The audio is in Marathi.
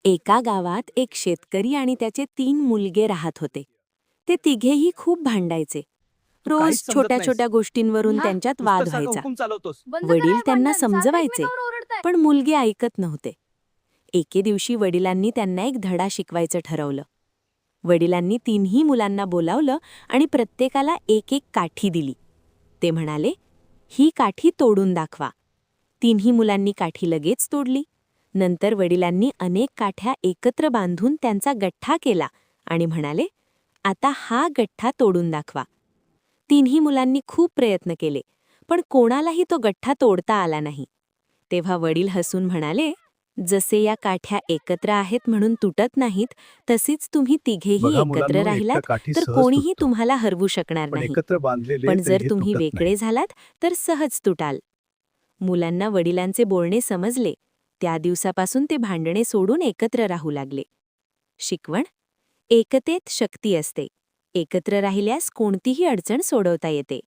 एका गावात एक शेतकरी आणि त्याचे 3 मुलगे राहत होते. ते तिघेही खूप भांडायचे. रोज काहीच समजत छोट्या नाहीस. छोट्या गोष्टींवरून ह्या, त्यांच्यात नुसतं वाद सारखं व्हायचा. हुकूम चालवतोस. वडील त्यांना समजवायचे, पण मुलगे ऐकत नव्हते. एके दिवशी वडिलांनी त्यांना एक धडा शिकवायचं ठरवलं. वडिलांनी 3ही मुलांना बोलावलं आणि प्रत्येकाला एक एक काठी दिली. ते म्हणाले, ही काठी तोडून दाखवा. 3ही मुलांनी काठी लगेच तोडली. नंतर वडिलांनी अनेक काठ्या एकत्र बांधून त्यांचा गठ्ठा केला आणि म्हणाले, आता हा गठ्ठा तोडून दाखवा. 3ही मुलांनी खूप प्रयत्न केले, पण कोणालाही तो गठ्ठा तोडता आला नाही. तेव्हा वडील हसून म्हणाले, जसे या काठ्या एकत्र आहेत म्हणून तुटत नाहीत, तसेच तुम्ही तिघेही बघा एकत्र मुलांनो, एकट्या राहिलात काठी तर सहज कोणीही तुटतो. तुम्हाला हरवू शकणार पण नाही. एकत्र बांधलेले पण तरी जर हे तुम्ही तुटत वेगळे नाही. झालात तर सहज तुटाल. मुलांना वडिलांचे बोलणे समजले. त्या दिवसापासून ते भांडणे सोडून एकत्र राहू लागले. शिकवण: एकतेत शक्ती असते. एकत्र राहिल्यास कोणतीही अडचण सोडवता येते.